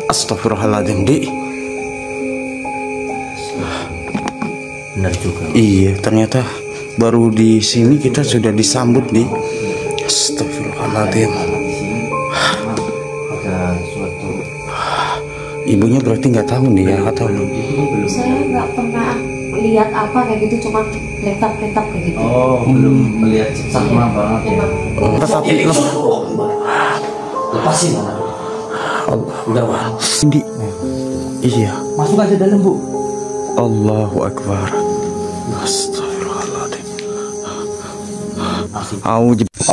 Astagfirullahaladzim, Di. Benar juga. Iya, ternyata baru di sini kita sudah disambut, Di. Astagfirullahaladzim. Ada suatu. Ibunya berarti nggak tahu nih ya, atau saya nggak pernah lihat apa kayak gitu, cuma letap-letap kayak gitu. Oh, belum melihat sama banget ya. tetapi Lepasin anak. Udah, Wah. Di. Iya. Masuk aja dalam, Bu. Allahu Akbar. Astagfirullahaladzim.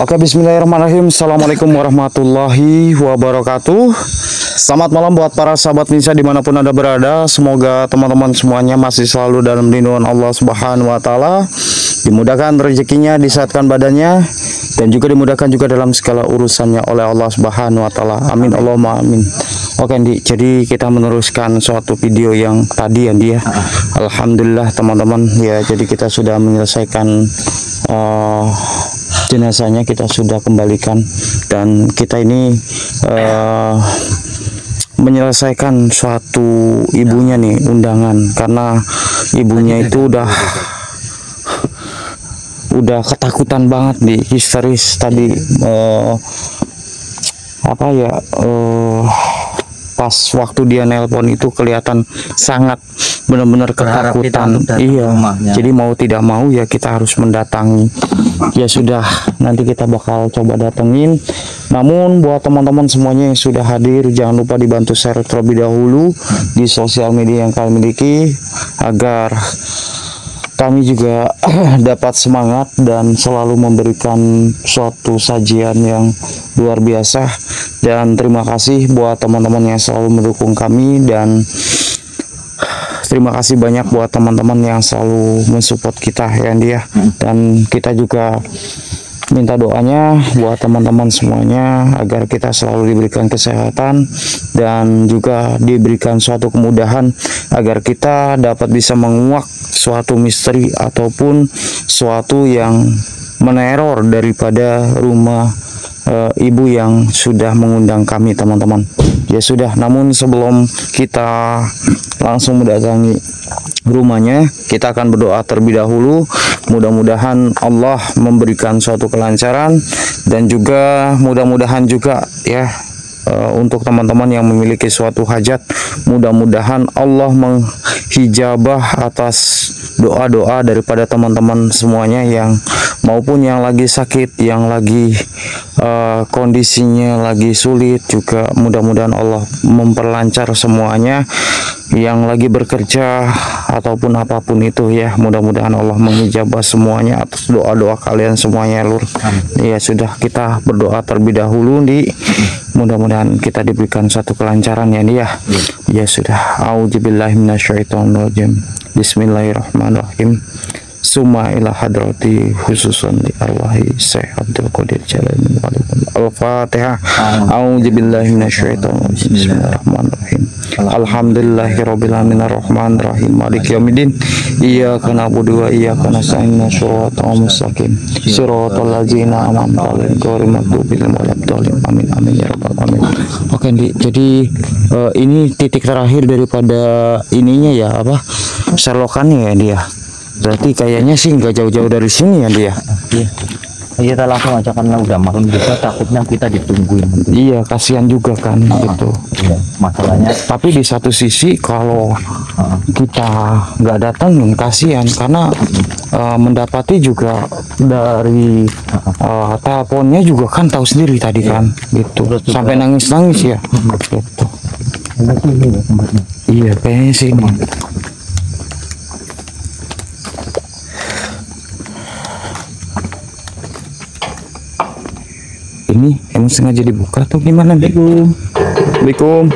Oke, bismillahirrahmanirrahim. Assalamualaikum warahmatullahi wabarakatuh. Selamat malam buat para sahabat Nisa dimanapun Anda berada. Semoga teman-teman semuanya masih selalu dalam lindungan Allah Subhanahu wa Ta'ala. Dimudahkan rezekinya, disehatkan badannya, dan juga dimudahkan juga dalam segala urusannya oleh Allah Subhanahu wa Ta'ala. Amin Allahumma amin. Oke, Di, jadi kita meneruskan suatu video yang tadi ya, Di ya. Alhamdulillah teman-teman ya, jadi kita sudah menyelesaikan jenazahnya, kita sudah kembalikan, dan kita ini menyelesaikan suatu ibunya nih, undangan, karena ibunya itu udah ketakutan banget, di histeris tadi. Apa ya, pas waktu dia nelpon itu kelihatan sangat benar-benar ketakutan. Iya, jadi mau tidak mau ya kita harus mendatangi. Ya sudah, nanti kita bakal coba datengin. Namun buat teman-teman semuanya yang sudah hadir, jangan lupa dibantu share terlebih dahulu di sosial media yang kalian miliki, agar kami juga dapat semangat dan selalu memberikan suatu sajian yang luar biasa. Dan terima kasih buat teman-teman yang selalu mendukung kami, dan terima kasih banyak buat teman-teman yang selalu mensupport kita ya, Dia. Dan kita juga minta doanya buat teman-teman semuanya agar kita selalu diberikan kesehatan dan juga diberikan suatu kemudahan agar kita dapat bisa menguak suatu misteri ataupun suatu yang meneror daripada rumah ibu yang sudah mengundang kami, teman-teman. Ya sudah, namun sebelum kita langsung mendatangi rumahnya, kita akan berdoa terlebih dahulu. Mudah-mudahan Allah memberikan suatu kelancaran, dan juga mudah-mudahan juga ya, untuk teman-teman yang memiliki suatu hajat, mudah-mudahan Allah menghijabah atas doa-doa daripada teman-teman semuanya, yang maupun yang lagi sakit, yang lagi kondisinya lagi sulit juga, mudah-mudahan Allah memperlancar semuanya. Yang lagi bekerja ataupun apapun itu ya, mudah-mudahan Allah menghijabah semuanya atas doa-doa kalian semuanya, Lur. Ya sudah, kita berdoa terlebih dahulu, Di. Mudah-mudahan kita diberikan satu kelancaran ya, Di ya. Ya sudah, auzubillahi minasyaitonirrajim. Bismillahirrahmanirrahim. Summa ila hadrati khususan li arwahi Syekh Abdul Qadir Jalani Al-Fatihah. A'udzubillahi minasyaitonir rajim. Bismillahirrahmanirrahim. Alhamdulillahirabbil alamin arrahmanir rahim maliki yaumiddin. Iyyaka na'budu wa iyyaka nasta'in shiratal mustaqim shiratal ladzina an'amta 'alaihim ghairil maghdubi 'alaihim waladdallin. Amin amin ya rabbal alamin. Oke, Di. Jadi ini titik terakhir daripada ininya ya, apa, selokannya ya, Dia. Berarti kayaknya sih nggak jauh-jauh dari sini ya, Dia. Iya. Kita langsung aja karena udah malam juga, takutnya kita ditungguin. Iya, kasihan juga kan gitu. Iya, masalahnya. Tapi di satu sisi kalau kita nggak datang, kasihan, karena mendapati juga dari teleponnya juga kan, tahu sendiri tadi kan gitu. Sampai nangis-nangis ya. Gitu. Iya, kayaknya sih ini. Ini emang sengaja dibuka atau gimana? Assalamualaikum.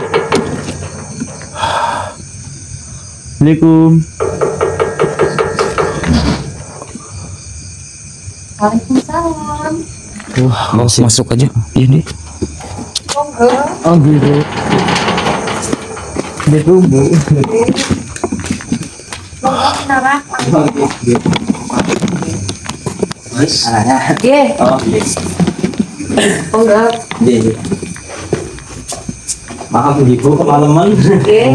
Assalamualaikum. Waalaikumsalam. Wah, masuk aja. Iya, Di. Oh gitu. Ditunggu. kenapa? Oh enggak. Maaf ibu kemalaman. Oke.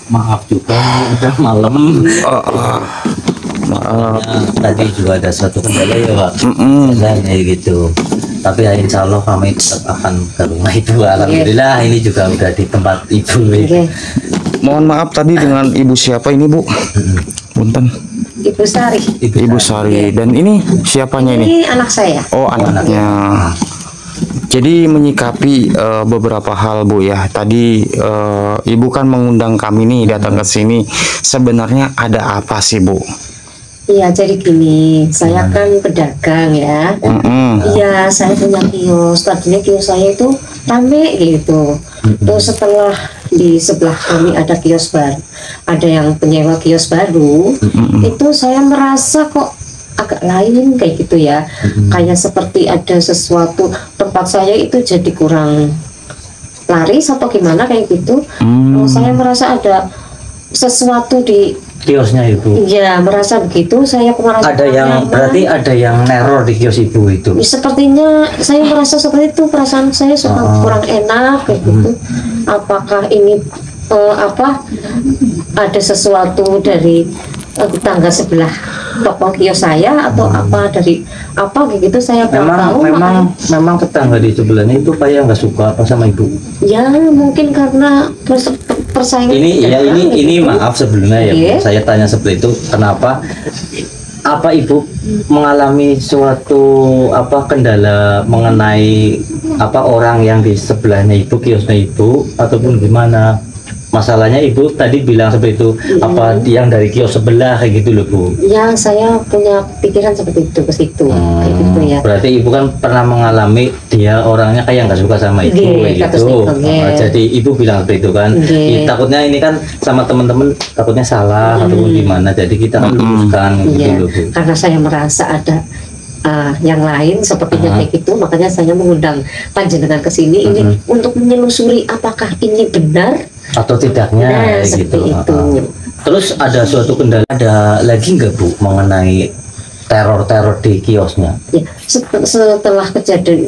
Maaf juga udah malam. Maaf. Tadi juga ada satu kendala ya Pak. Dan kayak gitu. Tapi ya insya Allah kami tetap akan ke rumah ibu. Alhamdulillah ini juga udah di tempat ibu. Oke. Mohon maaf tadi dengan ibu siapa ini Bu? Punten. Ibu Sari. Ibu Sari. Dan ini siapanya ini? Ini anak saya. Oh, anaknya. Jadi menyikapi beberapa hal Bu ya. Tadi Ibu kan mengundang kami nih datang ke sini. Sebenarnya ada apa sih Bu? Iya, jadi gini, saya kan pedagang ya. Iya, saya punya kios. Tadinya kios saya itu rame gitu. Terus setelah di sebelah kami ada kios baru, ada yang penyewa kios baru, itu saya merasa kok agak lain kayak gitu ya. Kayak seperti ada sesuatu, tempat saya itu jadi kurang laris atau gimana kayak gitu. Saya merasa ada sesuatu di kiosnya ibu. Iya, merasa begitu. Saya merasa Ada yang nyaman. berarti ada yang neror di kios ibu itu. Sepertinya saya merasa seperti itu, perasaan saya suka kurang enak kayak gitu. Apakah ini ada sesuatu dari tetangga sebelah toko kios saya atau apa dari apa kayak gitu, saya kurang tahu. Memang tetangga di sebelahnya itu kayak nggak suka apa sama ibu. Ya mungkin karena persaingan. Ini maaf sebelumnya ya Bu. Saya tanya seperti itu kenapa? Apa ibu mengalami suatu kendala mengenai orang yang di sebelahnya ibu, kiosnya ibu, ataupun gimana? Masalahnya ibu tadi bilang seperti itu, apa yang dari kios sebelah kayak gitu loh Bu? Ya saya punya pikiran seperti itu ke situ, kayak gitu ya. Berarti ibu kan pernah mengalami dia orangnya kayak nggak suka sama ibu kayak gitu. Jadi ibu bilang seperti itu kan. Takutnya ini kan sama teman-teman takutnya salah ataupun gimana. Jadi kita kan luruskan gitu loh Bu. Karena saya merasa ada yang lain sepertinya kayak gitu, makanya saya mengundang panjenengan ke sini ini untuk menyelusuri apakah ini benar atau tidaknya gitu. Terus ada suatu kendala, ada lagi nggak Bu mengenai teror-teror di kiosnya? Ya, setelah kejadian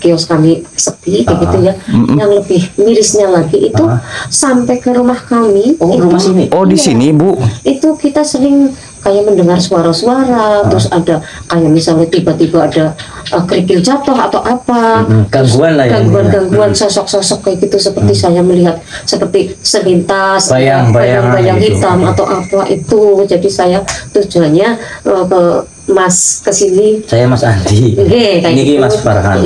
kios kami sepi kayak gitu ya, yang lebih mirisnya lagi itu sampai ke rumah kami. Oh, rumah sini? Oh, di sini Bu? Itu kita sering kayak mendengar suara-suara, terus ada kayak misalnya tiba-tiba ada kerikil jatuh atau apa, gangguan lah ya, gangguan sosok-sosok kayak gitu, seperti saya melihat seperti sepintas bayang-bayang hitam atau apa itu. Jadi saya tujuannya ke Mas kesini. Saya Mas Andi. Ini gitu. Mas Farhan.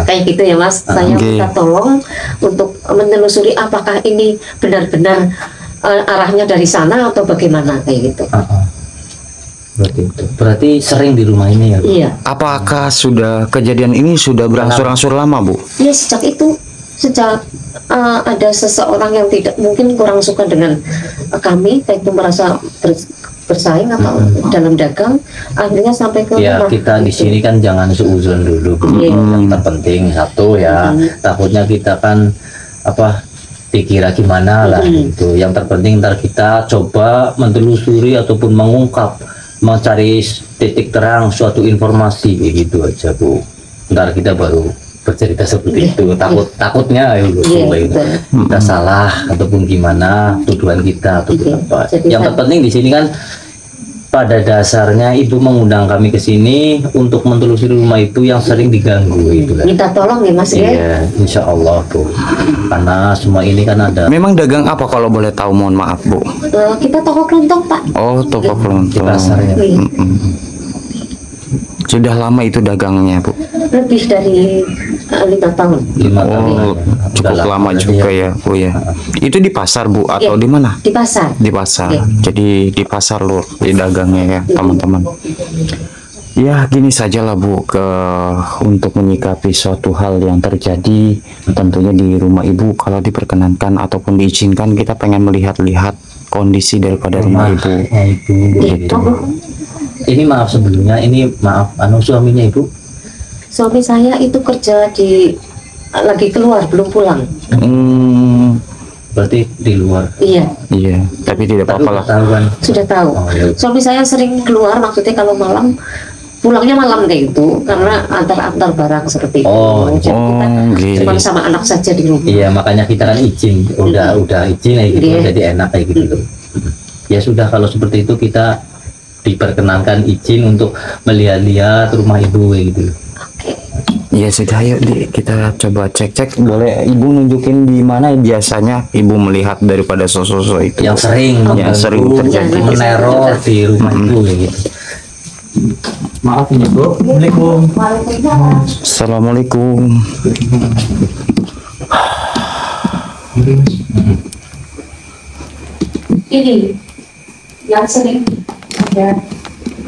Kayak gitu ya Mas. Saya minta tolong untuk menelusuri apakah ini benar-benar arahnya dari sana atau bagaimana kayak gitu. Berarti sering di rumah ini ya Bu? Iya. Apakah kejadian ini sudah berangsur-angsur lama Bu? Ya sejak ada seseorang yang tidak mungkin kurang suka dengan kami, kayak itu merasa bersaing atau dalam dagang, akhirnya sampai ke rumah. Kita di sini kan jangan seuzon dulu Bu. Yang terpenting satu ya, takutnya kita kan dikira gimana lah gitu. Yang terpenting ntar kita coba menelusuri ataupun mengungkap, mencari titik terang suatu informasi gitu aja Bu. Ntar kita baru bercerita seperti itu. Takutnya kita salah ataupun gimana tuduhan kita atau apa. Yang terpenting di sini kan pada dasarnya Ibu mengundang kami ke sini untuk menelusuri rumah itu yang sering diganggu itu. Minta tolong ya Mas ya. Iya, insya Allah Bu. Karena semua ini kan ada. Memang dagang apa kalau boleh tahu, mohon maaf Bu? Kita toko kelontong Pak. Oh, toko kelontong. Di pasar ya. Sudah lama itu dagangnya Bu? Lebih dari 5 tahun. 5 tahun. Cukup lama juga ya Bu ya. Itu di pasar Bu atau di mana? Di pasar. Di pasar. Jadi di pasar Lur, di dagangnya ya teman-teman. Ya gini sajalah Bu, untuk menyikapi suatu hal yang terjadi tentunya di rumah Ibu, kalau diperkenankan ataupun diizinkan kita pengen melihat-lihat kondisi daripada rumah Ibu. Gitu. Ini maaf sebelumnya, ini maaf suaminya Ibu? Suami saya itu kerja lagi keluar, belum pulang. Berarti di luar. Iya. Tapi tidak apa-apa lah. Kan? Sudah tahu. Suami saya sering keluar, maksudnya kalau malam pulangnya malam kayak gitu karena antar barang seperti itu. Jadi kita cuma sama anak saja di rumah. Iya, makanya kita kan izin, udah izin kayak gitu, jadi enak kayak gitu. Ya sudah, kalau seperti itu kita diperkenankan izin untuk melihat-lihat rumah ibu kayak gitu. Ya sudah, yuk kita coba cek. Boleh ibu nunjukin di mana biasanya ibu melihat daripada sosok itu yang sering terjadi meneror di rumah ibu gitu. Maaf ya Bu. Assalamualaikum. Ini yang sering ada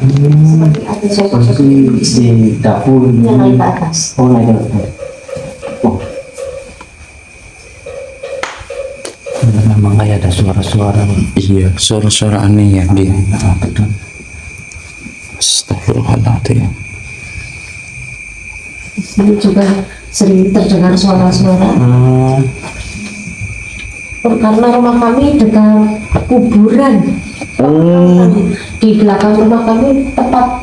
seperti ada sosok di dapur yang naik ke atas. Oh, naik ke atas. Oh. Memang kayak ada suara-suara. Iya, suara-suara aneh ya di. Betul. Astagfirullahaladzim. Di sini juga sering terdengar suara-suara. Karena rumah kami dekat kuburan. Di belakang rumah kami tepat.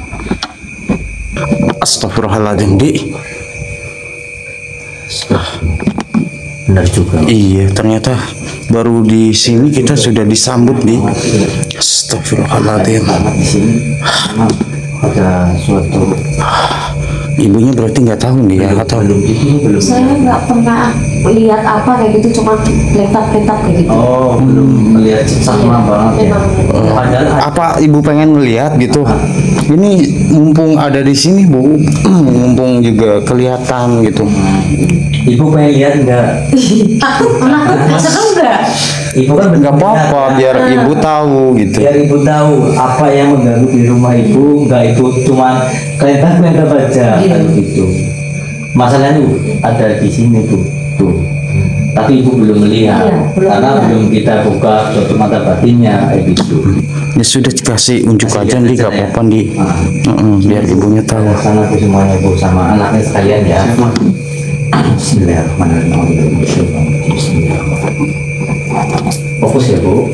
Astagfirullahaladzim, Di. Benar juga. Iya, ternyata baru di sini kita sudah disambut, Di. Astagfirullahaladzim. Di sini ada suatu. Ibunya berarti nggak tahu nih ya, atau belum. Saya nggak pernah lihat apa kayak gitu, cuma letak-letak kayak gitu. Oh, belum melihat sama banget ya. Padahal apa ibu pengen melihat gitu? Ini mumpung ada di sini, Bu, mumpung juga kelihatan gitu. Ibu pengen lihat enggak? Takut, seru nggak? Ibu kan Nggak apa-apa, biar ibu tahu gitu. Biar ibu tahu apa yang mengganggu di rumah ibu, enggak ibu cuma kelihatan baca gitu. Masalahnya tuh ada di sini tuh. Tapi ibu belum melihat, karena belum kita buka suatu mata batinnya kayak gitu. Ya sudah, dikasih unjuk aja nih, gak apa-apa di. Biar ibunya tahu. Sana tuh semuanya Bu, sama anaknya sekalian ya. Bismillahirrahmanirrahim. Fokus ya Bu,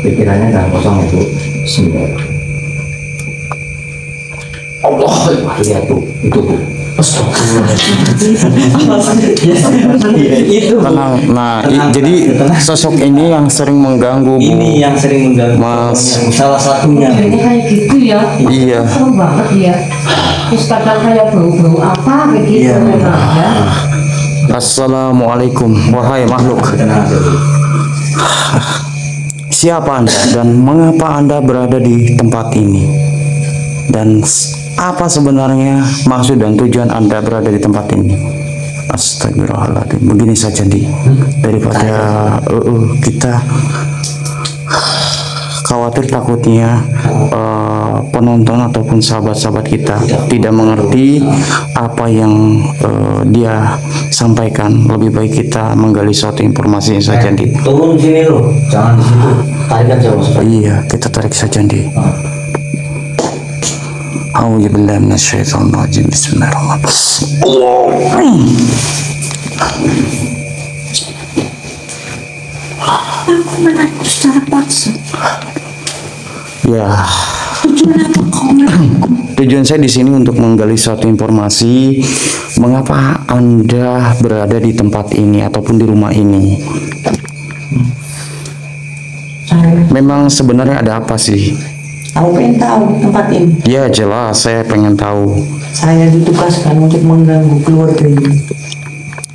pikirannya jangan kosong ya Bu. Bismillahirrahmanirrahim. Allah, lihat Bu, itu Bu. Itu Tenang. Jadi sosok ini yang sering mengganggu, Bu. Ini yang sering mengganggu, Mas. salah satunya. Kayak gitu ya. Iya. Serem banget ya. Terus kadang kayak bau-bau apa kayak gitu ya. Assalamualaikum, wahai makhluk. Siapa Anda dan mengapa Anda berada di tempat ini? Dan apa sebenarnya maksud dan tujuan Anda berada di tempat ini? Astagfirullahaladzim. Begini saja, Di. Daripada kita khawatir takutnya penonton ataupun sahabat-sahabat kita tidak mengerti apa yang dia sampaikan. Lebih baik kita menggali suatu informasi saja, Di. Turun sini loh, jangan di situ. Tarik aja Mas. Iya, kita tarik saja, Di. A'udzubillahi minasyaitonir rajim. Bismillahirrahmanirrahim. Aku menarik secara paksa. Ya. Tujuan apa kau menarik? Tujuan saya di sini untuk menggali suatu informasi mengapa Anda berada di tempat ini ataupun di rumah ini. Memang sebenarnya ada apa sih? Aku pengen tahu tempat ini. Ya jelas, saya pengen tahu. Saya ditugaskan untuk mengganggu keluarga ini.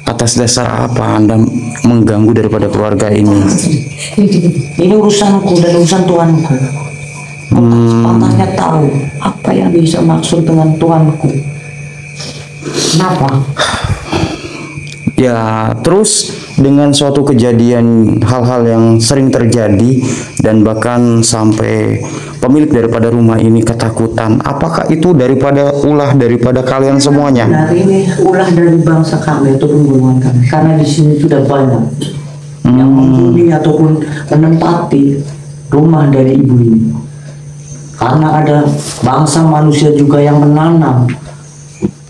Atas dasar apa Anda mengganggu daripada keluarga ini? Ini urusanku dan urusan tuanku. Patahnya tahu apa yang bisa maksud dengan tuanku. Kenapa? Ya, terus dengan suatu kejadian hal-hal yang sering terjadi dan bahkan sampai pemilik daripada rumah ini ketakutan. Apakah itu daripada kalian semuanya? Nah, ini ulah dari bangsa kami ataupun golongan kami. Karena di sini sudah banyak yang menghuni ataupun menempati rumah dari ibu ini. Karena ada bangsa manusia juga yang menanam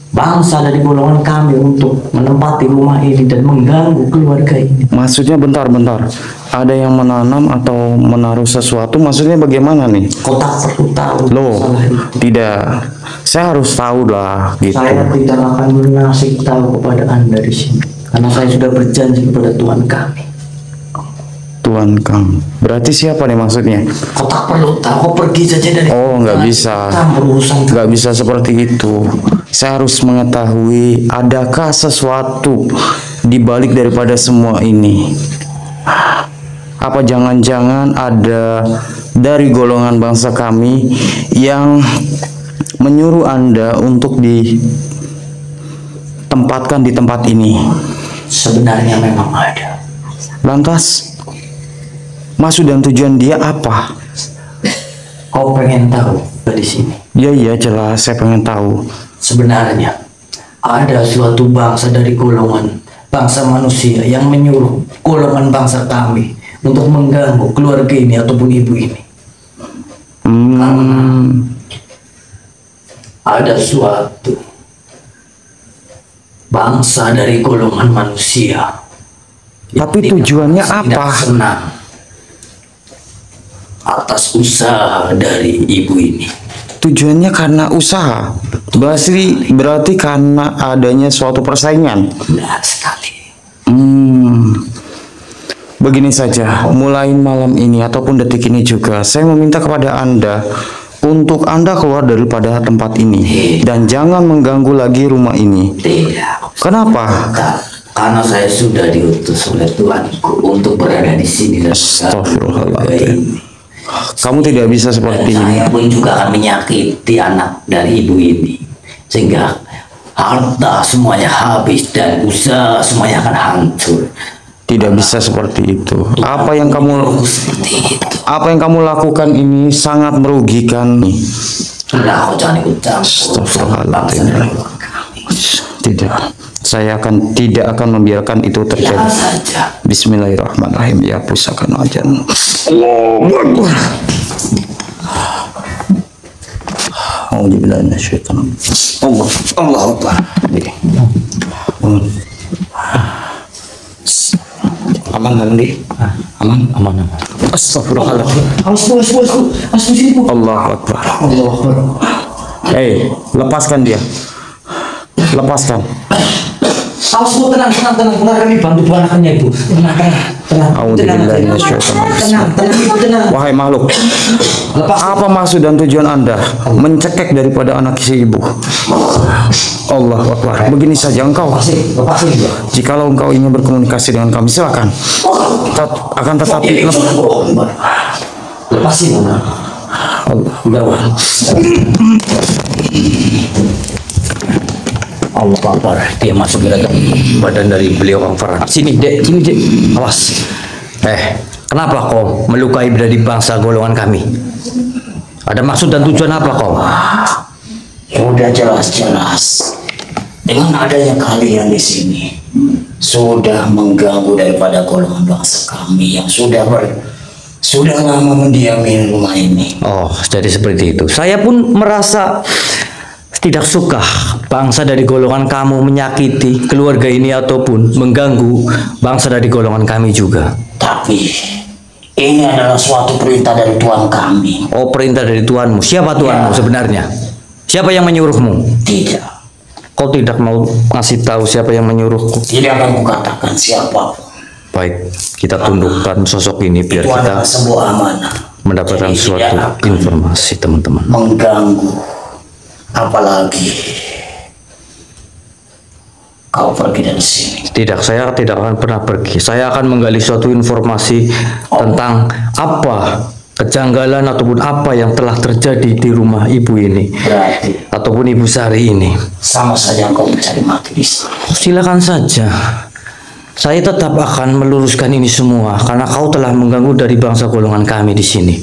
bangsa dari golongan kami untuk menempati rumah ini dan mengganggu keluarga ini. Maksudnya bentar. ada yang menanam atau menaruh sesuatu, maksudnya bagaimana nih? Kau tak perlu tahu Loh, masalah itu. tidak. Saya harus tahu lah gitu. Saya tidak akan mengasih tahu kepada Anda di sini, karena saya sudah berjanji kepada Tuhan kami. Tuhan kamu. Berarti siapa nih maksudnya? Kau tak perlu tahu, kau pergi saja dari. Oh, nggak bisa. Campur urusan. Nggak bisa seperti itu. Saya harus mengetahui adakah sesuatu di balik daripada semua ini. Apa jangan-jangan ada dari golongan bangsa kami yang menyuruh Anda untuk ditempatkan di tempat ini? Sebenarnya memang ada. Lantas, maksud dan tujuan dia apa? Kau pengen tahu dari sini? Iya, jelas saya pengen tahu. Sebenarnya ada suatu bangsa dari golongan bangsa manusia yang menyuruh golongan bangsa kami untuk mengganggu keluarga ini ataupun ibu ini. Ada suatu bangsa dari golongan manusia. Tapi tujuannya apa? Tidak senang atas usaha dari ibu ini. Tujuannya karena usaha. Berarti karena adanya suatu persaingan. Benar sekali. Begini saja, mulai malam ini ataupun detik ini juga, saya meminta kepada Anda untuk Anda keluar daripada tempat ini dan jangan mengganggu lagi rumah ini. Tidak. Kenapa? Karena saya sudah diutus oleh Tuhanku untuk berada di sini dan Astagfirullahaladzim. Kamu tidak bisa seperti ini. saya pun juga akan menyakiti anak dari ibu ini, sehingga harta semuanya habis dan usaha semuanya akan hancur. Tidak bisa seperti itu. Apa yang kamu lakukan ini sangat merugikan. Nah, kau jangan ikut campur. Astagfirullahaladzim. Tidak. Saya tidak akan membiarkan itu terjadi. Bismillahirrahmanirrahim. Ya pusaka ajan. Allahu Akbar. Auzubillahi minasyaitonir rajim. Allahu Akbar. Aman di? Aman. Astagfirullahaladzim. Allahu Akbar. Hei, lepaskan dia. Lepaskan. Tenang, kami bantu anaknya ibu. Tenang. Wahai makhluk, apa maksud dan tujuan Anda mencekek daripada anak si ibu? Allah Akbar. Begini saja engkau. Jikalau engkau ingin berkomunikasi dengan kami, silakan. Akan tetapi lepasin. Allah Akbar. Dia masuk ke dalam badan dari beliau Kang Farhan. Sini dek. Awas. Kenapa kau melukai dari bangsa golongan kami? Ada maksud dan tujuan apa kau? Sudah jelas-jelas. Dengan adanya kalian di sini sudah mengganggu daripada golongan bangsa kami yang sudah lama mendiami rumah ini. Oh, jadi seperti itu. Saya pun merasa tidak suka bangsa dari golongan kamu menyakiti keluarga ini ataupun mengganggu bangsa dari golongan kami juga. Tapi ini adalah suatu perintah dari Tuhan kami. Oh, perintah dari Tuhanmu. Siapa Tuhanmu sebenarnya? Siapa yang menyuruhmu? Tidak. Kau tidak mau ngasih tahu siapa yang menyuruhku? Tidak akan kukatakan siapa. Baik, kita tundukkan sosok ini biar Itu kita adalah sebuah amanah. mendapatkan Jadi suatu tidak akan informasi, teman-teman. mengganggu, apalagi kau pergi dari sini. Tidak, saya tidak akan pernah pergi. Saya akan menggali suatu informasi tentang apa kejanggalan ataupun apa yang telah terjadi di rumah ibu ini. Berarti Ataupun ibu Sari ini. sama saja kau mencari mati di sini. Silakan saja. Saya tetap akan meluruskan ini semua karena kau telah mengganggu dari bangsa golongan kami di sini.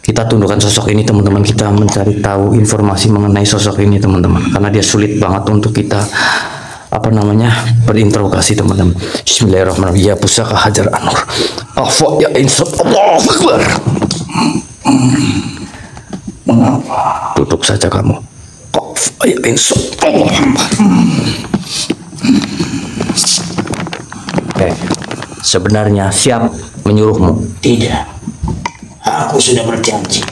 Kita tundukkan sosok ini, teman-teman. Kita mencari tahu informasi mengenai sosok ini, teman-teman, karena dia sulit banget untuk kita berinterogasi, teman-teman. Bismillahirrahmanirrahim. Ya pusaka Hajar Anur. Afa ya insaf. Allahu Akbar. Mengapa? Duduk saja kamu. Afa ya insaf. Allahu Akbar. sebenarnya siapa menyuruhmu? Tidak. Aku sudah berjanji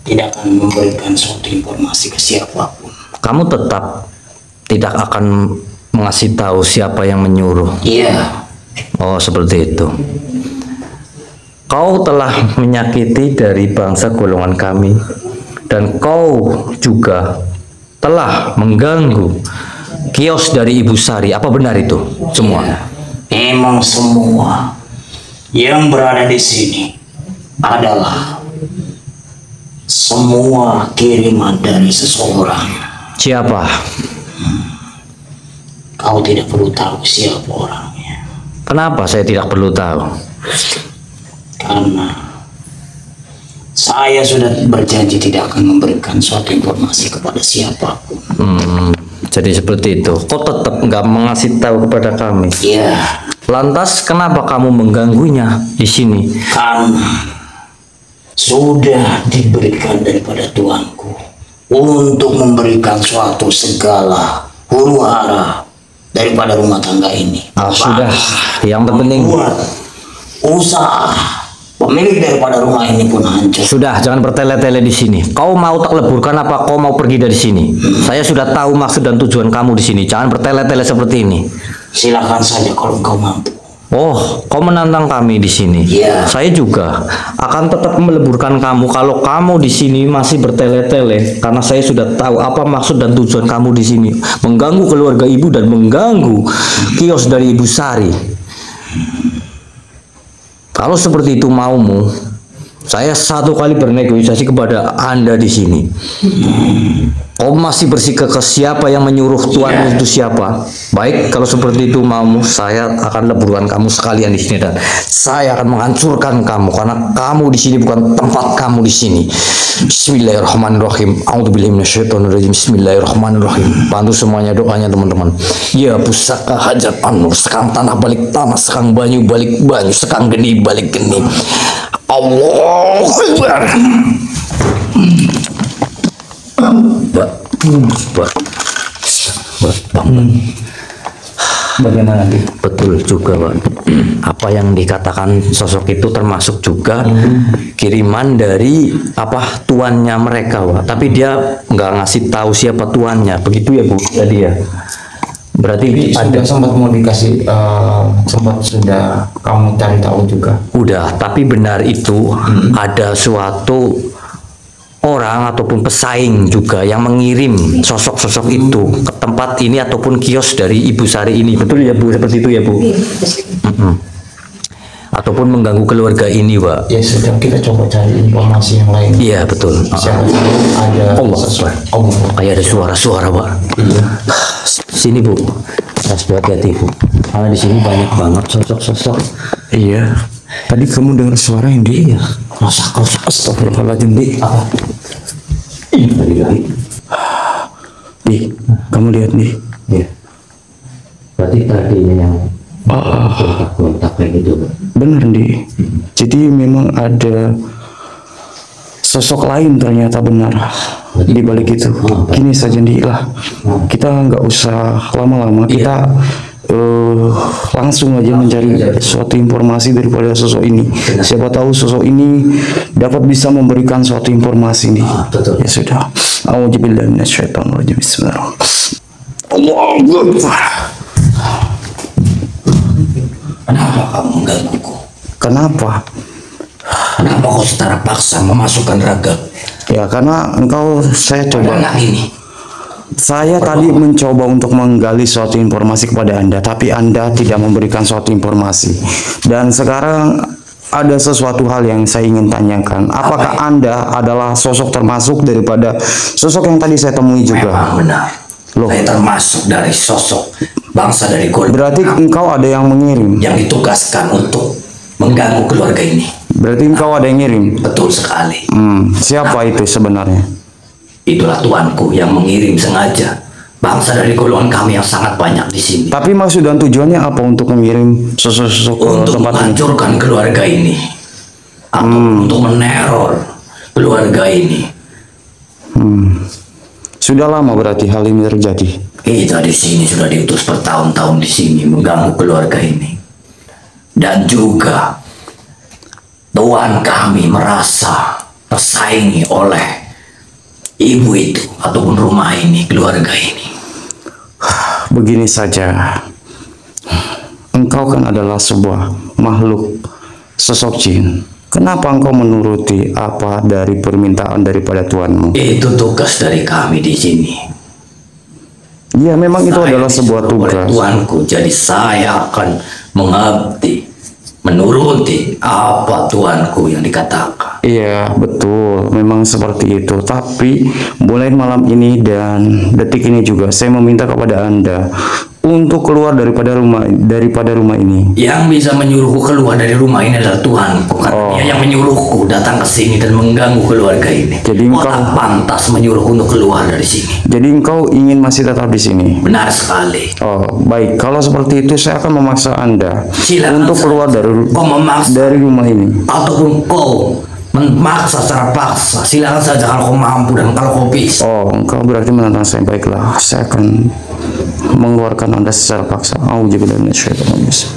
tidak akan memberikan suatu informasi ke siapapun. Kamu tetap tidak akan mengasih tahu siapa yang menyuruh? Iya. Oh, seperti itu. Kau telah menyakiti dari bangsa golongan kami, dan kau juga telah mengganggu kios dari Ibu Sari. Apa benar itu semua? Memang semua yang berada di sini adalah semua kiriman dari seseorang. Siapa? Kau tidak perlu tahu siapa orangnya. Kenapa saya tidak perlu tahu? Karena saya sudah berjanji tidak akan memberikan suatu informasi kepada siapapun. Jadi seperti itu. Kau tetap nggak mengasih tahu kepada kami? Iya. Lantas kenapa kamu mengganggunya di sini? Karena sudah diberikan daripada Tuanku untuk memberikan suatu segala huru hara daripada rumah tangga ini. Sudah. Yang terpenting Buat usaha pemilik daripada rumah ini pun hancur. sudah, jangan bertele-tele di sini. Kau mau tak leburkan apa kau mau pergi dari sini? Saya sudah tahu maksud dan tujuan kamu di sini. Jangan bertele-tele seperti ini. Silakan saja kalau engkau mampu. Oh, kau menantang kami di sini. Iya. Saya juga akan tetap meleburkan kamu kalau kamu di sini masih bertele-tele, karena saya sudah tahu apa maksud dan tujuan kamu di sini, mengganggu keluarga ibu dan mengganggu kios dari Ibu Sari. Kalau seperti itu maumu, saya satu kali bernegosiasi kepada Anda di sini. Kau masih bersikap ke siapa yang menyuruh tuanmu itu siapa? Baik, kalau seperti itu maumu, saya akan leburkan kamu sekalian di sini dan saya akan menghancurkan kamu karena kamu di sini bukan tempat kamu di sini. Bismillahirrahmanirrahim. A'udzubillahi minasyaitonirrajim. Bismillahirrahmanirrahim. Bantu semuanya doanya teman-teman. Ya pusaka hajat anur, sekang tanah balik tanah, sekang banyu balik banyu, sekang geni balik geni. Allahu Akbar. Bagaimana nih? Betul juga, Pak. Apa yang dikatakan sosok itu termasuk juga kiriman dari apa tuannya mereka, Pak. Tapi dia nggak ngasih tahu siapa tuannya. Begitu ya, Bu? Tadi ya. Berarti Ada sempat mau dikasih sempat sudah kamu cari tahu juga. udah, tapi benar itu ada suatu orang ataupun pesaing juga yang mengirim sosok-sosok itu ke tempat ini ataupun kios dari Ibu Sari ini. Betul ya, Bu? Seperti itu ya, Bu? Ataupun mengganggu keluarga ini, Pak. Ya sudah, kita coba cari informasi yang lain. Iya, betul. Siapa tahu ada Allah sesuatu. Akbar. Allah. Kayak ada suara-suara, Pak. Sini, Bu. Harus hati-hati, Bu. Karena di sini banyak banget sosok-sosok. Iya. Tadi kamu dengar suara yang di Rosak-rosak. Astagfirullahaladzim, Di. Apa? Di, kamu lihat, Di. Iya. Berarti tadi ini yang kontak-kontak kayak gitu, Pak. Bener, Di. Jadi memang ada sosok lain ternyata benar di balik itu. Gini saja, Di lah. Kita nggak usah lama-lama. Kita langsung aja mencari suatu informasi daripada sosok ini. Siapa tahu sosok ini dapat bisa memberikan suatu informasi, Di. Ya sudah. A'udzubillahi minasyaitonirrajim. Bismillahirrahmanirrahim. Allahu Akbar. Kenapa kamu menggangguku? Kenapa? Kenapa kau secara paksa memasukkan raga? Ya karena engkau saya coba. Anak ini. Saya tadi mencoba untuk menggali suatu informasi kepada Anda, tapi Anda tidak memberikan suatu informasi. Dan sekarang ada sesuatu hal yang saya ingin tanyakan. Apakah Anda adalah sosok termasuk daripada sosok yang tadi saya temui juga? Memang benar. Loh. Saya termasuk dari sosok bangsa dari golongan Berarti engkau ada yang mengirim. yang ditugaskan untuk mengganggu keluarga ini. Berarti engkau ada yang ngirim. Betul sekali. Siapa itu sebenarnya? Itulah tuanku yang mengirim sengaja bangsa dari golongan kami yang sangat banyak di sini Tapi maksud dan tujuannya apa untuk mengirim sosok-sosok ke untuk tempat ini? menghancurkan keluarga ini atau untuk meneror keluarga ini. Sudah lama berarti hal ini terjadi. Kita di sini sudah diutus bertahun-tahun di sini mengganggu keluarga ini. Dan juga Tuan kami merasa tersaingi oleh ibu itu ataupun rumah ini, keluarga ini. Begini saja, engkau kan adalah sebuah makhluk sosok jin. Kenapa engkau menuruti apa dari permintaan daripada tuanmu? Itu tugas dari kami di sini. Ya, memang itu Saya adalah sebuah disuruh oleh tugas. Tuanku, jadi saya akan mengabdi, menuruti apa tuanku yang dikatakan. Iya, betul. Memang seperti itu. Tapi mulai malam ini dan detik ini juga saya meminta kepada Anda untuk keluar daripada rumah ini. Yang bisa menyuruhku keluar dari rumah ini adalah Tuanku, karena dia yang menyuruhku datang ke sini dan mengganggu keluarga ini. Jadi Kau engkau tak pantas menyuruhku untuk keluar dari sini. Jadi engkau ingin masih tetap di sini? Benar sekali. Oh, baik. Kalau seperti itu saya akan memaksa Anda Silakan untuk keluar Kau memaksa dari rumah ini. ataupun kau memaksa secara paksa, silakan saja kalau kau mampu dan kalau kau bisa. Oh, engkau berarti menantang saya. Baiklah, saya akan mengeluarkan Anda secara paksa. Auzubillahi minasyaitonir rajim.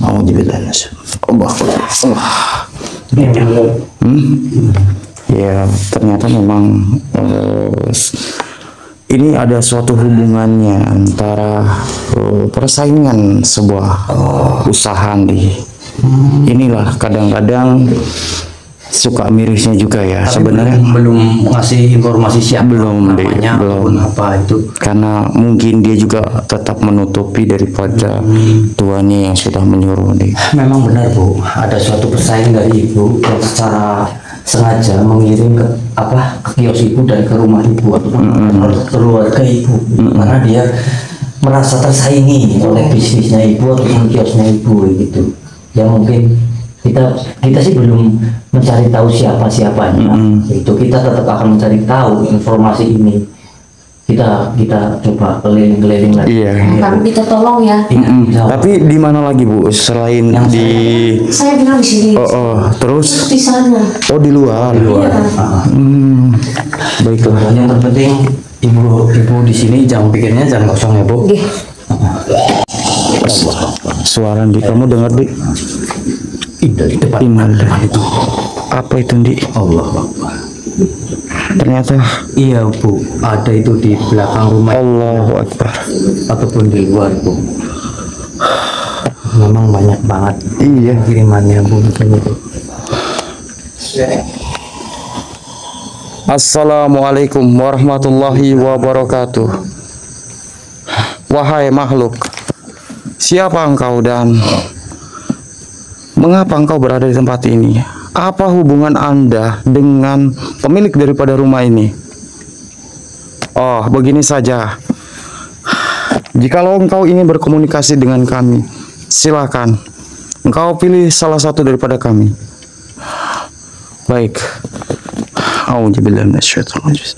Auzubillahi minasyaitonir Ya, ternyata memang ini ada suatu hubungannya antara persaingan sebuah usaha nih. Inilah kadang-kadang suka mirisnya juga ya. Tapi Sebenarnya belum ngasih informasi siapa Belum, Dek, namanya belum. ataupun apa itu. karena mungkin dia juga tetap menutupi daripada tuannya yang sudah menyuruh nih. Memang benar Bu, ada suatu pesaing dari ibu yang secara sengaja mengirim ke kios ibu dan ke rumah ibu ataupun ke keluarga ibu, karena dia merasa tersaingi oleh bisnisnya ibu ataupun kiosnya ibu gitu. Ya mungkin kita sih belum mencari tahu siapanya. Itu kita tetap akan mencari tahu informasi ini. Kita coba keliling-keliling lagi. Iya. Kami minta tolong ya. Tapi di mana lagi Bu selain Yang di Saya bilang di sini. terus Di sana. oh di luar. Iya. Baiklah. Yang terpenting ibu di sini jangan pikirnya jangan kosong ya Bu. Nggih. Suara di kamu dengar di Dari depan itu. apa itu di? Allah Akbar. Ternyata Iya Bu, ada itu di belakang rumah Allahu Akbar. ataupun di luar Bu. Memang banyak banget Iya. kirimannya Bu itu. Assalamualaikum warahmatullahi wabarakatuh. Wahai makhluk, siapa engkau dan mengapa engkau berada di tempat ini? Apa hubungan Anda dengan pemilik daripada rumah ini? Oh, begini saja. Jikalau engkau ingin berkomunikasi dengan kami, silakan. Engkau pilih salah satu daripada kami. Baik. Auzubillahi minasyaitonir rajim.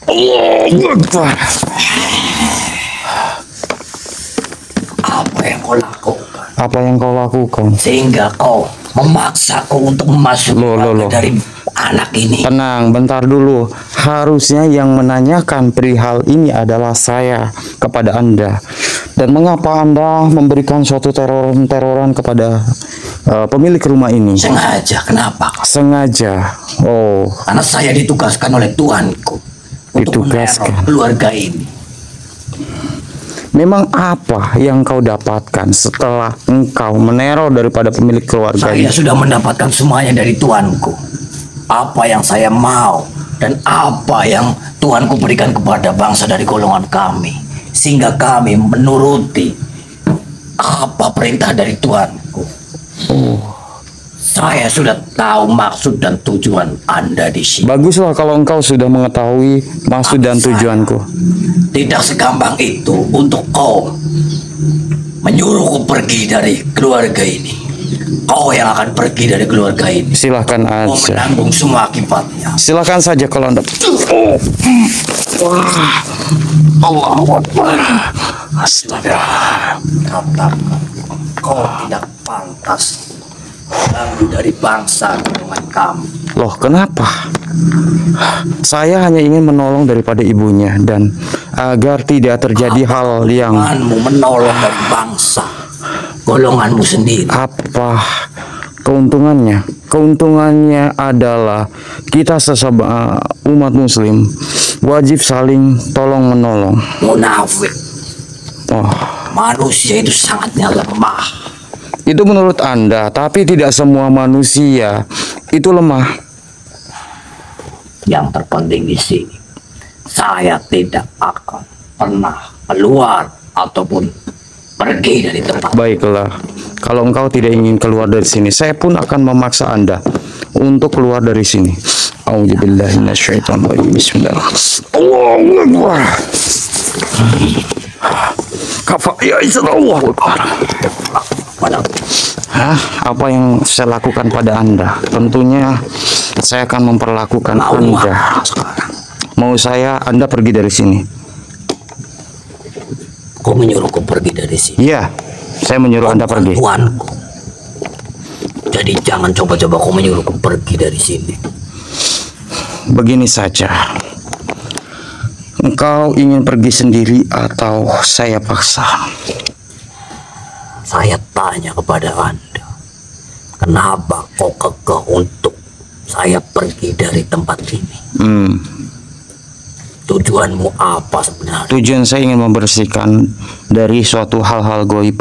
Allahu Akbar. Apa yang kau lakukan Apa yang kau lakukan? sehingga kau memaksaku untuk masuk Loh. dari anak ini? Tenang, bentar dulu. Harusnya yang menanyakan perihal ini adalah saya kepada Anda. Dan mengapa Anda memberikan suatu teroran kepada pemilik rumah ini? Sengaja, kenapa? Sengaja. Oh, Karena saya ditugaskan oleh Tuanku untuk Ditugaskan. meneror keluarga ini. memang apa yang kau dapatkan setelah engkau meneror daripada pemilik keluarga Saya ini? sudah mendapatkan semuanya dari Tuanku. Apa yang saya mau dan apa yang Tuanku berikan kepada bangsa dari golongan kami, sehingga kami menuruti apa perintah dari Tuanku. Saya sudah tahu maksud dan tujuan Anda di sini. Baguslah kalau engkau sudah mengetahui maksud dan tujuanku. Tidak segampang itu untuk kau menyuruhku pergi dari keluarga ini. Kau yang akan pergi dari keluarga ini. Silahkan Kau aja. menanggung semua akibatnya. Silahkan saja kalau Anda. Allahu Akbar. Astaga. Katakan kau tidak pantas dari bangsa golongan kami. Loh, kenapa? Saya hanya ingin menolong daripada ibunya dan agar tidak terjadi hal yang... Golonganmu menolong dari bangsa golonganmu sendiri. Apa keuntungannya? Keuntungannya adalah kita sesama umat muslim wajib saling tolong menolong. Munafik. Oh, Manusia itu sangatnya lemah. itu menurut Anda, tapi tidak semua manusia itu lemah. Yang terpenting di sini, saya tidak akan pernah keluar ataupun pergi dari tempat. Baiklah, kalau engkau tidak ingin keluar dari sini, saya pun akan memaksa Anda untuk keluar dari sini. A'udzubillahi minasyaitonirrajim. Bismillahirrahmanirrahim. Allahu Akbar. Kafa ya Allahu Akbar. Apa yang saya lakukan pada Anda? Tentunya saya akan memperlakukan Anda. Mau saya Anda pergi dari sini? Kau menyuruhku pergi dari sini. Iya, saya menyuruh Anda pergi. Tuanku. Jadi jangan coba-coba kau menyuruhku pergi dari sini. Begini saja. Engkau ingin pergi sendiri atau saya paksa? Saya tanya kepada Anda, kenapa kau kekeh untuk saya pergi dari tempat ini? Tujuanmu apa sebenarnya? Tujuan saya ingin membersihkan dari suatu hal-hal goib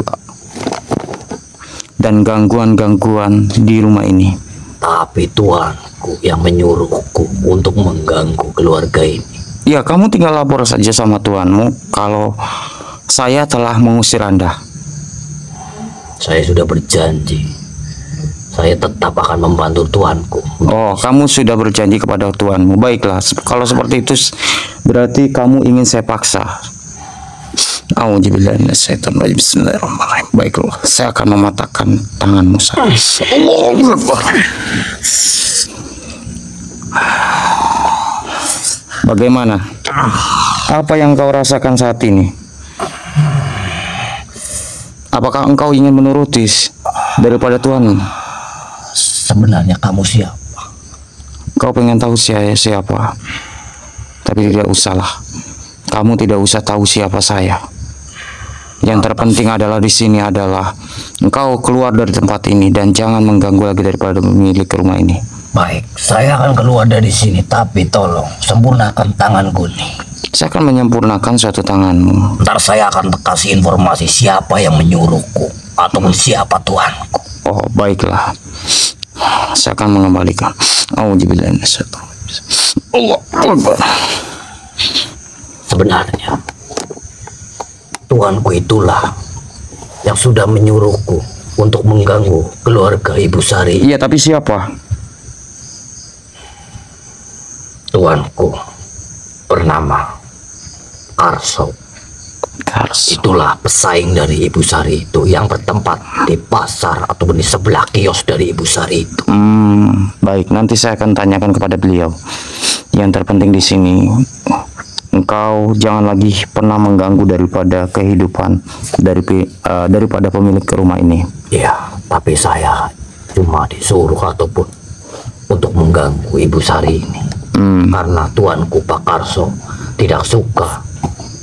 dan gangguan-gangguan di rumah ini. Tapi tuanku yang menyuruhku untuk mengganggu keluarga ini. Ya, kamu tinggal lapor saja sama tuanmu kalau saya telah mengusir Anda. Saya sudah berjanji, saya tetap akan membantu tuanku. Oh, kamu sudah berjanji kepada tuanmu. Baiklah, kalau seperti itu berarti kamu ingin saya paksa. A'udzubillahi minasyaitonirrajim. Bismillahirrahmanirrahim. Baiklah, saya akan mematahkan tanganmu saja. Allahu Akbar. Bagaimana? Apa yang kau rasakan saat ini? Apakah engkau ingin menuruti daripada Tuhanmu? Sebenarnya kamu siapa? Kau pengen tahu saya siapa? Tapi tidak usahlah. Kamu tidak usah tahu siapa saya. Yang terpenting adalah di sini adalah engkau keluar dari tempat ini dan jangan mengganggu lagi daripada pemilik rumah ini. Baik, saya akan keluar dari sini, tapi tolong sempurnakan tanganku nih. Saya akan menyempurnakan suatu tanganmu. Ntar saya akan kasih informasi siapa yang menyuruhku ataupun siapa tuanku. Oh, baiklah. Saya akan mengembalikan. A'udzubillahi minasyaitonir. Allahu Akbar. Sebenarnya tuanku itulah yang sudah menyuruhku untuk mengganggu keluarga Ibu Sari. Iya, tapi siapa? Tuanku bernama Karso. Itulah pesaing dari Ibu Sari itu yang bertempat di pasar ataupun di sebelah kios dari Ibu Sari itu. Baik, nanti saya akan tanyakan kepada beliau. Yang terpenting di sini, engkau jangan lagi pernah mengganggu daripada kehidupan daripada pemilik rumah ini. Ya, tapi saya cuma disuruh ataupun untuk mengganggu Ibu Sari ini. Karena tuanku Pak Karso tidak suka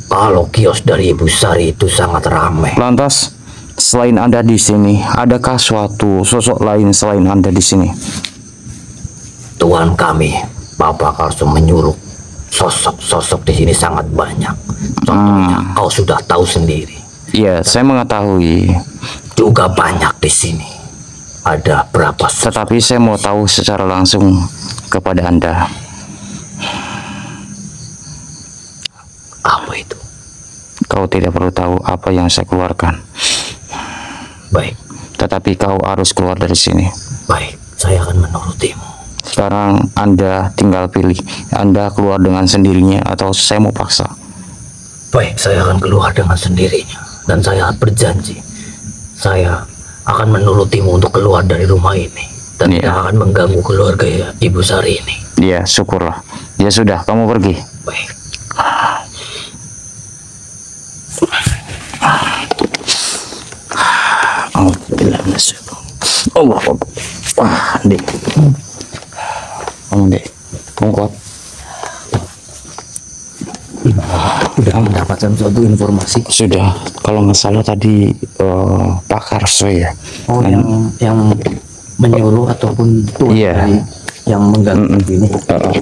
kalau kios dari Ibu Sari itu sangat ramai. Lantas, selain Anda di sini, adakah suatu sosok lain selain Anda di sini? Tuan kami, Bapak Karso menyuruh sosok-sosok di sini sangat banyak. Contohnya, kau sudah tahu sendiri. Iya, saya mengetahui. Juga banyak di sini. Ada berapa sosok? Tetapi saya mau tahu secara langsung kepada Anda. Apa itu? Kau tidak perlu tahu apa yang saya keluarkan. Baik. Tetapi kau harus keluar dari sini. Baik, saya akan menurutimu. Sekarang Anda tinggal pilih. Anda keluar dengan sendirinya atau saya mau paksa. Baik, saya akan keluar dengan sendirinya. Dan saya berjanji, saya akan menurutimu untuk keluar dari rumah ini. Dan tidak akan mengganggu keluarga Ibu Sari ini. Iya, syukurlah. Ya sudah, kamu pergi. Baik. Allah. Wah, Dek. Kamu, Dek. Kamu kuat. Sudah mendapatkan suatu informasi. Sudah. Kalau nggak salah tadi Pak Karso ya. Oh, yang menyuruh ataupun tuan Iya. dari yang mengganggu ini.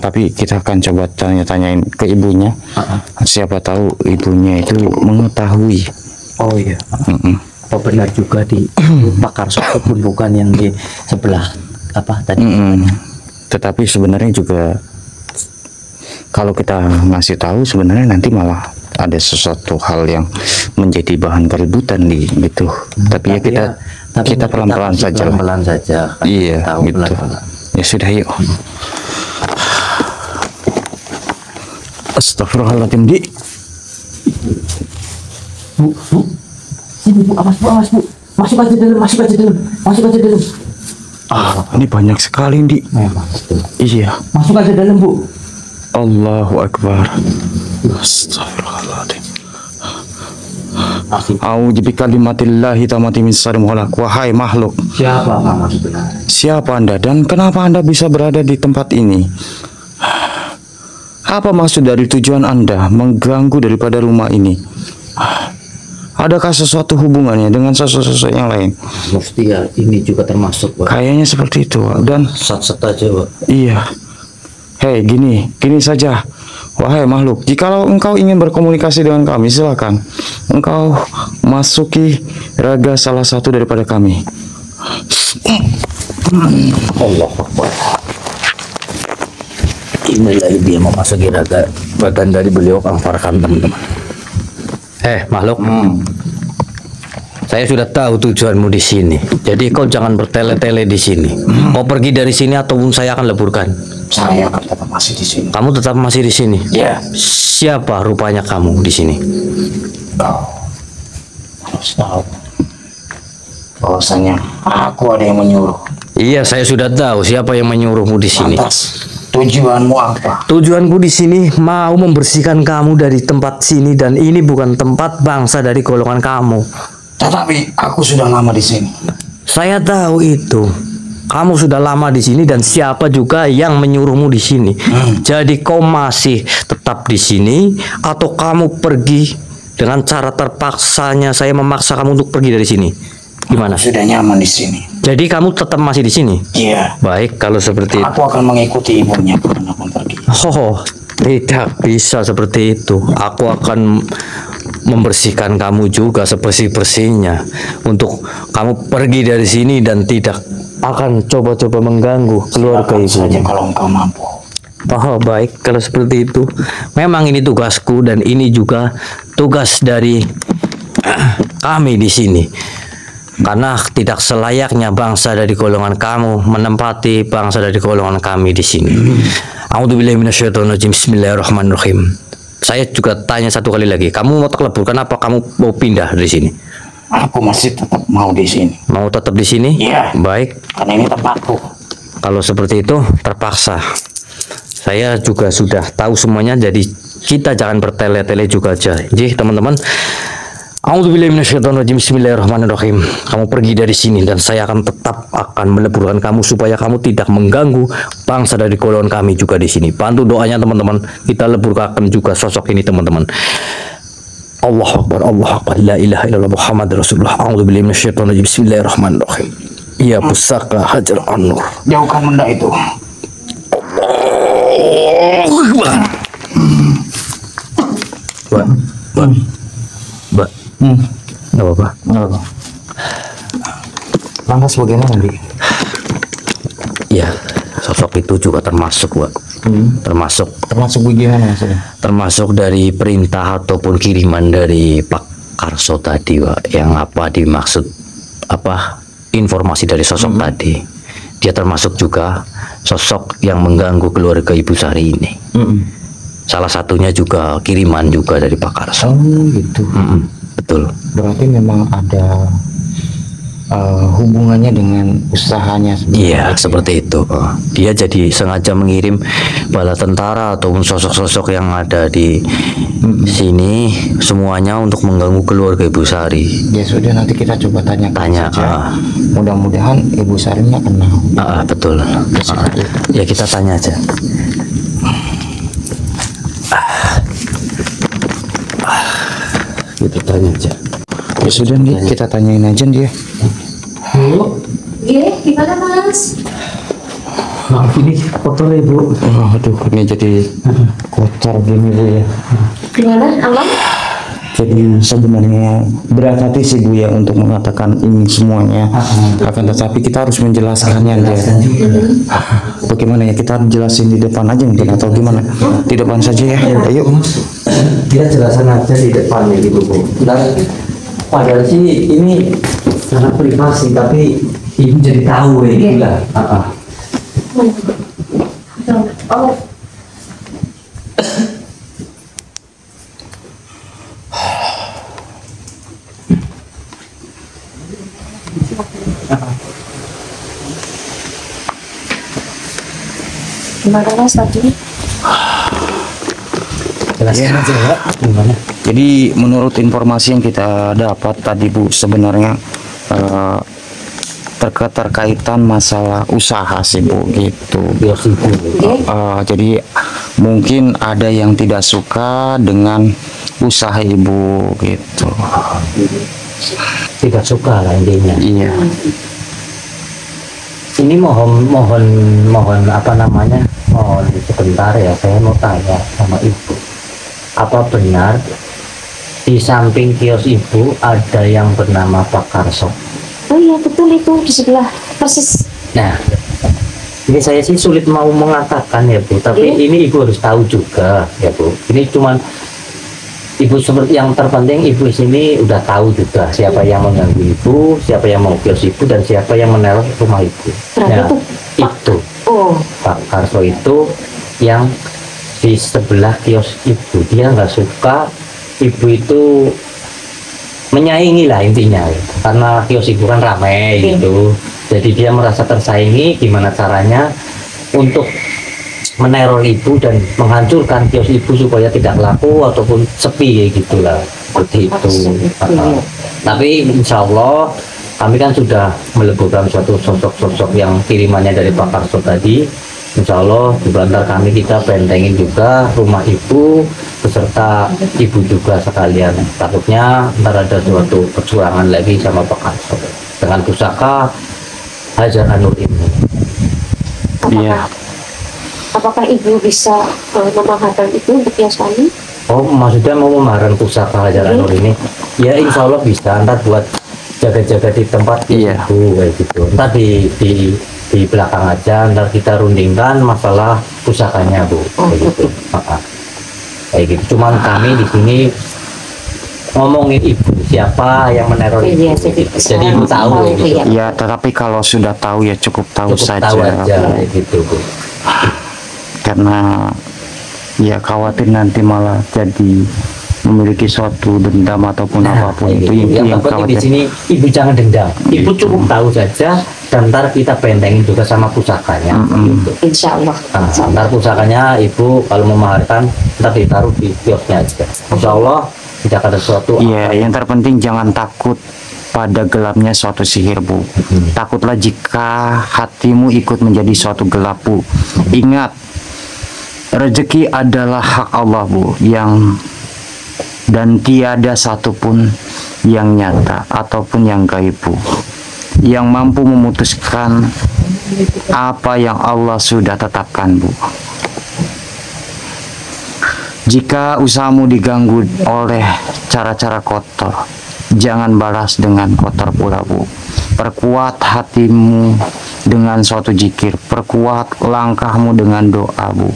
Tapi kita akan coba tanya-tanyain ke ibunya. Siapa tahu ibunya itu mengetahui. Oh iya. Apa benar juga di Pak Karso pun bukan yang di sebelah apa tadi? Tetapi sebenarnya juga kalau kita ngasih tahu sebenarnya nanti malah ada sesuatu hal yang menjadi bahan keributan di gitu. Tapi ya kita pelan-pelan saja. Pelan saja. Iya, Tahu gitu. pelan-pelan. Ya sudah, yuk. Astagfirullahaladzim, Di. Bu, sini bu, awas bu, masuk aja dalam. Ini banyak sekali, Di. Memang betul. Iya. Masuk aja dalam bu. Allahu Akbar. Astagfirullahaladzim. A'udzu bikalimatillahi tammati min syarri ma khalaq. Wahai makhluk, Siapa kamu sebenarnya? siapa Anda dan kenapa Anda bisa berada di tempat ini? Apa maksud dari tujuan Anda mengganggu daripada rumah ini? Adakah sesuatu hubungannya dengan sosok-sosok yang lain? Mesti ya, ini juga termasuk Pak. Kayaknya seperti itu, Wak. Dan Sat-sat aja Pak. iya. Hei, gini saja. Wahai makhluk, jikalau engkau ingin berkomunikasi dengan kami, silakan. Engkau masuki raga salah satu daripada kami. Allah Akbar. Inilah dia memasuki raga bagian dari beliau Kang Farhan, teman-teman. Makhluk. Saya sudah tahu tujuanmu di sini. Jadi kau jangan bertele-tele di sini. Kau pergi dari sini ataupun saya akan leburkan. Saya akan tetap masih di sini. Kamu tetap masih di sini. Ya. Siapa rupanya kamu di sini? Kau harus tahu bahwasanya aku ada yang menyuruh. Iya, saya sudah tahu siapa yang menyuruhmu di sini. Lantas, tujuanmu apa? Tujuanku di sini mau membersihkan kamu dari tempat sini dan ini bukan tempat bangsa dari golongan kamu. Tetapi aku sudah lama di sini. Saya tahu itu. Kamu sudah lama di sini dan siapa juga yang menyuruhmu di sini. Jadi kau masih tetap di sini atau kamu pergi dengan cara terpaksanya saya memaksa kamu untuk pergi dari sini? Gimana? Sudah nyaman di sini. Jadi kamu tetap masih di sini? Iya. Baik, kalau seperti itu. Aku akan mengikuti ibunya kemanapun pergi. Oh, tidak bisa seperti itu. Aku akan membersihkan kamu juga sebersih-bersihnya untuk kamu pergi dari sini dan tidak akan coba-coba mengganggu keluarga ibu. Saja kalau engkau mampu. Oh, baik, kalau seperti itu. Memang ini tugasku dan ini juga tugas dari kami di sini. Karena tidak selayaknya bangsa dari golongan kamu menempati bangsa dari golongan kami di sini. A'udzubillahi minasyaitonirrajim. Bismillahirrahmanirrahim. Saya juga tanya satu kali lagi. Kamu mau terlebur? Kenapa kamu mau pindah dari sini? Aku masih tetap mau di sini. Mau tetap di sini? Iya. Baik. Karena ini tempatku. Kalau seperti itu terpaksa. Saya juga sudah tahu semuanya. Jadi kita jangan bertele-tele juga aja. Jadi teman-teman. A'udzubillahi minasyaitonirrajim. Bismillahirrahmanirrahim. Kamu pergi dari sini dan saya akan tetap akan meleburkan kamu supaya kamu tidak mengganggu bangsa dari golongan kami juga di sini. Bantu doanya teman-teman. Kita leburkan juga sosok ini teman-teman. Allahu Akbar, Allahu Akbar, la ilaha illallah Muhammad Rasulullah. A'udzubillahi minasyaitonirrajim. Bismillahirrahmanirrahim. Ya pusaka Hajar An-Nur. Jauhkan benda itu. Mbak, nggak apa-apa. Lantas bagaimana, Bi? Ya, sosok itu juga termasuk, Mbak. Termasuk bagaimana maksudnya? termasuk dari perintah ataupun kiriman dari Pak Karso tadi, Pak. Yang apa dimaksud apa informasi dari sosok tadi. Dia termasuk juga sosok yang mengganggu keluarga Ibu Sari ini. Salah satunya juga kiriman juga dari Pak Karso. Oh, gitu. Betul. Berarti memang ada hubungannya dengan usahanya. Iya, seperti itu. Dia jadi sengaja mengirim bala tentara ataupun sosok-sosok yang ada di sini semuanya untuk mengganggu keluarga Ibu Sari. Ya sudah, nanti kita coba tanya saja. Ah. Mudah-mudahan Ibu Sarinya kenal. Betul. Ya kita tanya aja. Kita tanya aja. Ya sudah nih, kita tanyain aja dia. Gimana Mas? Maaf ini kotor ya Bu. Aduh, ini jadi kotor gini Bu ya. Gimana aman? Jadi sebenarnya berat hati sih Bu ya untuk mengatakan ini semuanya. Akan tetapi kita harus menjelaskannya dia. Bagaimana ya, kita jelasin di depan aja mungkin atau gimana? Di depan saja ya. Ayo. Kita jelasan aja di depannya gitu Bu. Padahal sih ini sangat privasi, tapi ibu jadi tahu ya gitu lah. Oh. Gimana Mas tadi? Jelaskan aja ya, gimana? Jadi menurut informasi yang kita dapat tadi Bu, sebenarnya terkaitan masalah usaha sih Bu gitu. Jadi mungkin ada yang tidak suka dengan usaha Ibu gitu. Tidak suka lah intinya. Iya. Ini mohon apa namanya? Mohon sebentar ya, saya mau tanya sama Ibu. Apa benar di samping kios Ibu ada yang bernama Pak Karso? Oh iya betul, itu di sebelah persis. Nah, ini saya sih sulit mau mengatakan ya Bu, tapi ini Ibu harus tahu juga ya Bu. Ini cuman Ibu seperti yang terpenting Ibu sini udah tahu juga siapa yang mengganggu Ibu, siapa yang mau kios Ibu, dan siapa yang meneror rumah Ibu. Berarti Nah, itu itu Pak Karso itu yang di sebelah kios Ibu. Dia nggak suka Ibu itu menyaingi lah intinya, karena kios Ibu kan ramai gitu. Jadi dia merasa tersaingi, gimana caranya untuk meneror Ibu dan menghancurkan kios Ibu supaya tidak laku ataupun sepi gitulah, seperti itu. Tapi insya Allah kami kan sudah meleburkan suatu sosok-sosok yang kirimannya dari Pak Karso tadi. Insya Allah di bantar kami kita bentengin juga rumah Ibu beserta Ibu juga sekalian. Takutnya ntar ada suatu kecurangan lagi sama Pak Karso dengan pusaka Hajar Anur ini. Iya. Apakah Ibu bisa memaharkan itu untuk kios kami? Oh, maksudnya mau memaharkan pusaka Hajar Anur ini? Ya insya Allah bisa. Ntar buat jaga-jaga di tempat Ibu kayak gitu. Ntar di belakang aja, ntar kita rundingkan masalah pusakanya Bu, kayak gitu. Kayak gitu. Cuman kami di sini ngomongin Ibu siapa yang meneror Ibu. Jadi Ibu tahu ya gitu. Ya, tetapi kalau sudah tahu ya cukup tahu saja. Tahu aja kayak gitu Bu. Karena ya khawatir nanti malah jadi memiliki suatu dendam ataupun apapun itu yang penting di sini Ibu jangan dendam. Ibu cukup tahu saja, dan ntar kita bentengin juga sama pusakanya. Gitu. Insya Allah. Ntar pusakanya Ibu kalau memaharkan ntar ditaruh di kiosnya aja. Insya Allah tidak ada sesuatu. Iya, yang terpenting jangan takut pada gelapnya suatu sihir Bu. Takutlah jika hatimu ikut menjadi suatu gelap Bu. Ingat, rezeki adalah hak Allah Bu, dan tiada satupun yang nyata ataupun yang gaib Bu, yang mampu memutuskan apa yang Allah sudah tetapkan Bu. Jika usahamu diganggu oleh cara-cara kotor, jangan balas dengan kotor pula Bu. Perkuat hatimu dengan suatu zikir, perkuat langkahmu dengan doa Bu,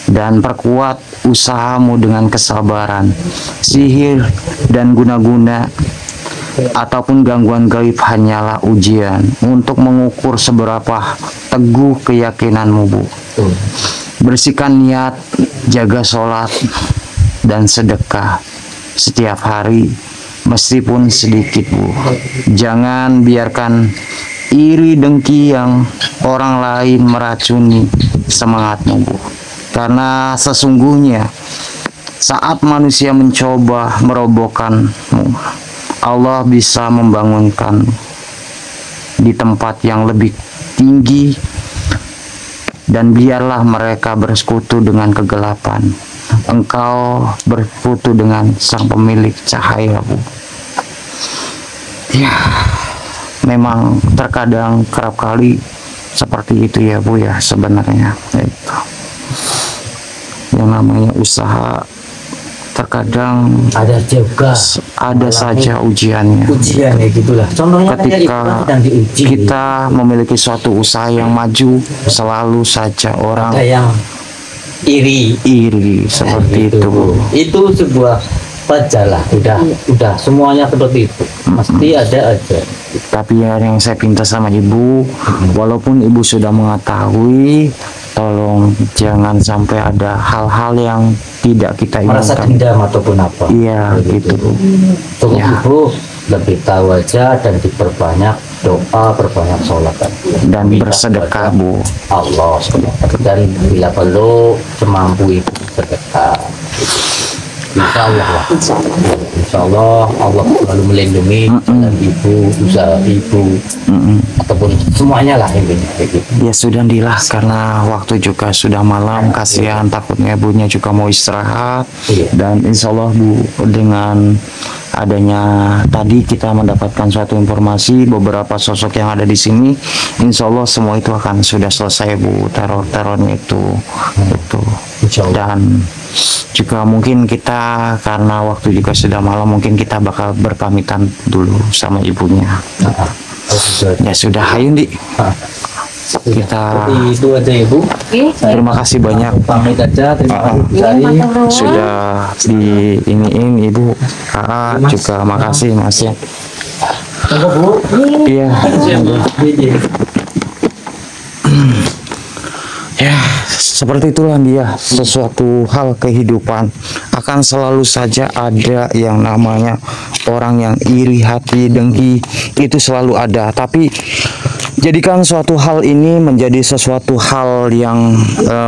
dan perkuat usahamu dengan kesabaran. Sihir dan guna-guna ataupun gangguan gaib hanyalah ujian untuk mengukur seberapa teguh keyakinanmu Bu. Bersihkan niat, jaga sholat dan sedekah setiap hari, meskipun sedikit, Bu. Jangan biarkan iri dengki yang orang lain meracuni semangatmu, Bu. Karena sesungguhnya saat manusia mencoba merobohkanmu, Allah bisa membangunkan di tempat yang lebih tinggi, dan biarlah mereka bersekutu dengan kegelapan, engkau bersekutu dengan sang pemilik cahaya, Bu. Ya, memang terkadang kerap kali seperti itu ya, Bu, ya, sebenarnya itu yang namanya usaha terkadang ada juga saja ujiannya. Ujiannya gitulah. Contohnya ketika kita memiliki suatu usaha yang maju, selalu saja orang ada yang iri seperti itu, Bu. Itu sebuah wajar lah, udah semuanya seperti itu, pasti ada aja. Tapi yang saya pinta sama Ibu, walaupun Ibu sudah mengetahui, tolong jangan sampai ada hal-hal yang tidak kita inginkan. Merasa dendam ataupun apa. Iya, gitu, Bu. Cukup Ya. Ibu lebih tahu aja dan diperbanyak doa, perbanyak sholat Dan bersedekah, Bu. Allah, dan bila perlu semampu Ibu sedekah. Insya Allah lah. Insya Allah Allah selalu melindungi dan Ibu, usaha Ibu, ataupun semuanya lah intinya gitu. Ya sudah Dilah, karena waktu juga sudah malam, kasihan takutnya ibunya juga mau istirahat. Dan insya Allah, Bu, dengan adanya tadi kita mendapatkan suatu informasi beberapa sosok yang ada di sini, insya Allah semua itu akan sudah selesai, Bu, teror-terornya itu. Dan juga mungkin kita karena waktu juga sudah malam, mungkin kita bakal berpamitan dulu sama ibunya. Ya sudah, ayo Di. Kita itu aja Ibu. terima kasih banyak Pamit aja, terima kasih. sudah di iniin Ibu. Juga makasih Mas ya. Tunggu Bu. Iya. Ya, seperti itulah dia, sesuatu hal kehidupan akan selalu saja ada yang namanya orang yang iri hati, dengki, itu selalu ada. Tapi jadikan suatu hal ini menjadi sesuatu hal yang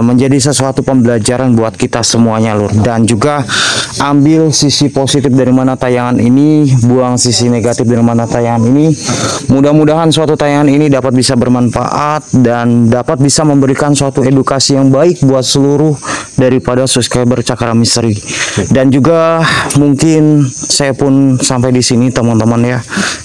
menjadi sesuatu pembelajaran buat kita semuanya, Lur. Dan juga ambil sisi positif dari mana tayangan ini, buang sisi negatif dari mana tayangan ini. Mudah-mudahan suatu tayangan ini dapat bisa bermanfaat dan dapat bisa memberikan suatu edukasi yang baik buat seluruh daripada subscriber Cakra Misteri. Dan juga mungkin saya pun sampai di sini, teman-teman ya.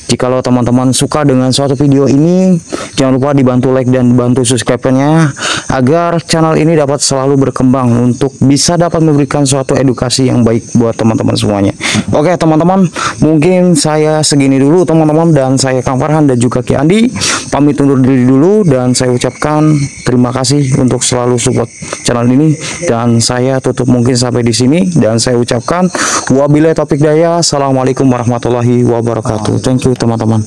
Jikalau teman-teman suka dengan suatu video ini, jangan lupa dibantu like dan bantu subscribe-nya agar channel ini dapat selalu berkembang untuk bisa dapat memberikan suatu edukasi yang baik buat teman-teman semuanya. Oke teman-teman, mungkin saya segini dulu teman-teman, dan saya Kang Farhan dan juga Ki Andi pamit undur diri dulu, dan saya ucapkan terima kasih untuk selalu support channel ini, dan saya tutup mungkin sampai di sini, dan saya ucapkan wabillahi taufik daya. Assalamualaikum warahmatullahi wabarakatuh. Thank you teman-teman.